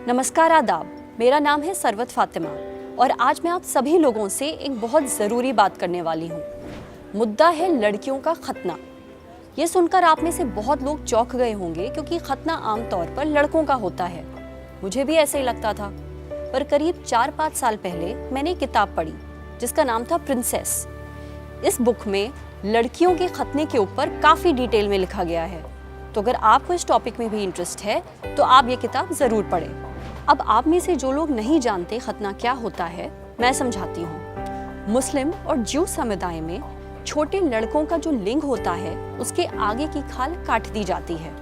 नमस्कार, आदाब। मेरा नाम है सरवत फातिमा और आज मैं आप सभी लोगों से एक बहुत ज़रूरी बात करने वाली हूँ। मुद्दा है लड़कियों का खतना। ये सुनकर आप में से बहुत लोग चौंक गए होंगे क्योंकि खतना आमतौर पर लड़कों का होता है। मुझे भी ऐसे ही लगता था, पर करीब 4-5 साल पहले मैंने एक किताब पढ़ी जिसका नाम था प्रिंसेस। इस बुक में लड़कियों के खतने के ऊपर काफ़ी डिटेल में लिखा गया है। तो अगर आपको इस टॉपिक में भी इंटरेस्ट है तो आप ये किताब ज़रूर पढ़ें। अब आप में से जो लोग नहीं जानते खतना क्या होता है, मैं समझाती हूँ। मुस्लिम और ज्यू समुदाय में छोटे लड़कों का जो लिंग होता है उसके आगे की खाल काट दी जाती है।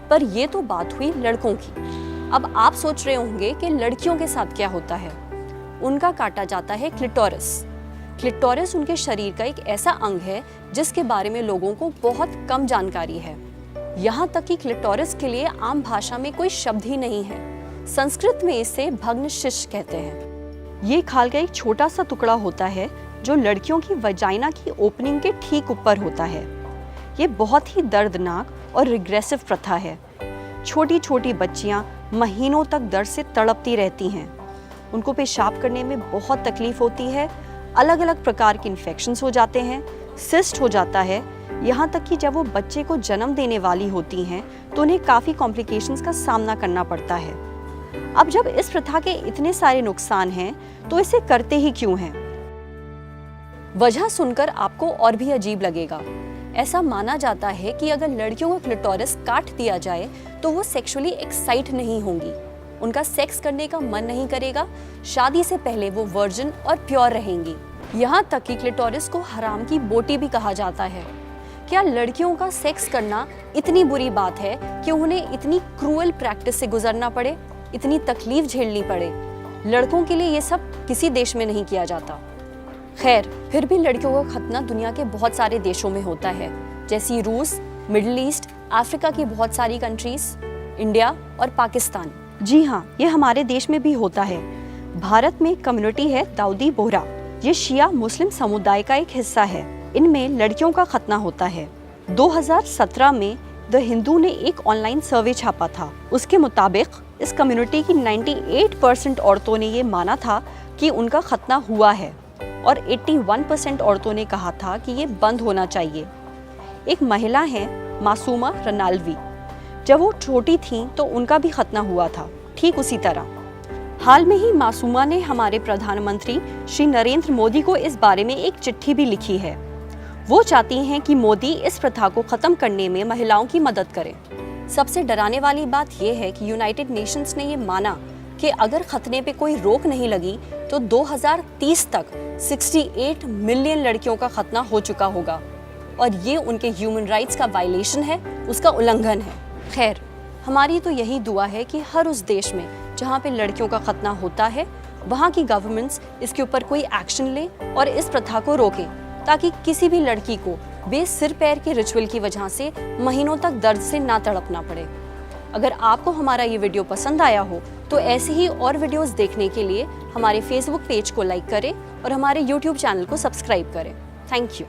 पर ये तो बात हुई लड़कों की। अब आप सोच रहे होंगे कि लड़कियों के साथ क्या होता है। उनका काटा जाता है क्लिटोरिस। क्लिटोरिस उनके शरीर का एक ऐसा अंग है जिसके बारे में लोगों को बहुत कम जानकारी है। यहाँ तक कि क्लिटोरिस के लिए आम भाषा में कोई शब्द ही नहीं है। संस्कृत में इसे भग्न शिश्न कहते हैं। ये खाल का एक छोटा सा टुकड़ा होता है जो लड़कियों की वजाइना की ओपनिंग के ठीक ऊपर होता है। ये बहुत ही दर्दनाक और रिग्रेसिव प्रथा है। छोटी छोटी बच्चियां महीनों तक दर्द से तड़पती रहती हैं। उनको पेशाब करने में बहुत तकलीफ होती है। अलग अलग प्रकार के इन्फेक्शंस हो जाते हैं, सिस्ट हो जाता है। यहाँ तक कि जब वो बच्चे को जन्म देने वाली होती हैं तो उन्हें काफ़ी कॉम्प्लिकेशंस का सामना करना पड़ता है। अब जब इस प्रथा के इतने सारे नुकसान हैं तो इसे करते ही क्यों हैं? वजह सुनकर आपको और भी अजीब लगेगा। ऐसा माना जाता है कि अगर लड़कियों को क्लिटोरिस काट दिया जाए तो वो सेक्सुअली एक्साइट नहीं होंगी, उनका सेक्स करने का मन नहीं करेगा, शादी से पहले वो वर्जिन और प्योर रहेंगी। यहाँ तक कि क्लिटोरिस को हराम की बोटी भी कहा जाता है। क्या लड़कियों का सेक्स करना इतनी बुरी बात है कि उन्हें इतनी क्रूअल प्रैक्टिस से गुजरना पड़े, इतनी तकलीफ झेलनी पड़े? लड़कों के लिए ये सब किसी देश में नहीं किया जाता। खैर, फिर भी लड़कियों का खतना दुनिया के बहुत सारे देशों में होता है, जैसे रूस, मिडिल ईस्ट, अफ्रीका की बहुत सारी कंट्रीज, इंडिया और पाकिस्तान। जी हाँ, ये हमारे देश में भी होता है। भारत में एक कम्युनिटी है दाऊदी बोहरा। ये शिया मुस्लिम समुदाय का एक हिस्सा है। इनमें लड़कियों का खतना होता है। 2017 में द हिंदू ने एक ऑनलाइन सर्वे छापा था। उसके मुताबिक इस कम्युनिटी की 98% औरतों ने ये माना था कि उनका खतना हुआ है और 81% औरतों ने कहा था कि ये बंद होना चाहिए। एक महिला है मासूमा रनाल्वी। जब वो छोटी थीं तो उनका भी खतना हुआ था, ठीक उसी तरह। हाल में ही मासूमा ने हमारे प्रधानमंत्री श्री नरेंद्र मोदी को इस बारे में एक चिट्ठी भी लिखी है। वो चाहती हैं कि मोदी इस प्रथा को खत्म करने में महिलाओं की मदद करें। सबसे डराने वाली बात यह है कि यूनाइटेड नेशंस ने ये माना कि अगर खतने पे कोई रोक नहीं लगी तो 2030 तक 68 मिलियन लड़कियों का खतना हो चुका होगा और ये उनके ह्यूमन राइट्स का वायलेशन है, उसका उल्लंघन है। खैर, हमारी तो यही दुआ है कि हर उस देश में जहाँ पे लड़कियों का खतना होता है वहाँ की गवर्नमेंट्स इसके ऊपर कोई एक्शन ले और इस प्रथा को रोके, ताकि किसी भी लड़की को बेसिर पैर के रिचुअल की वजह से महीनों तक दर्द से ना तड़पना पड़े। अगर आपको हमारा ये वीडियो पसंद आया हो तो ऐसे ही और वीडियोस देखने के लिए हमारे फेसबुक पेज को लाइक करें और हमारे यूट्यूब चैनल को सब्सक्राइब करें। Thank you.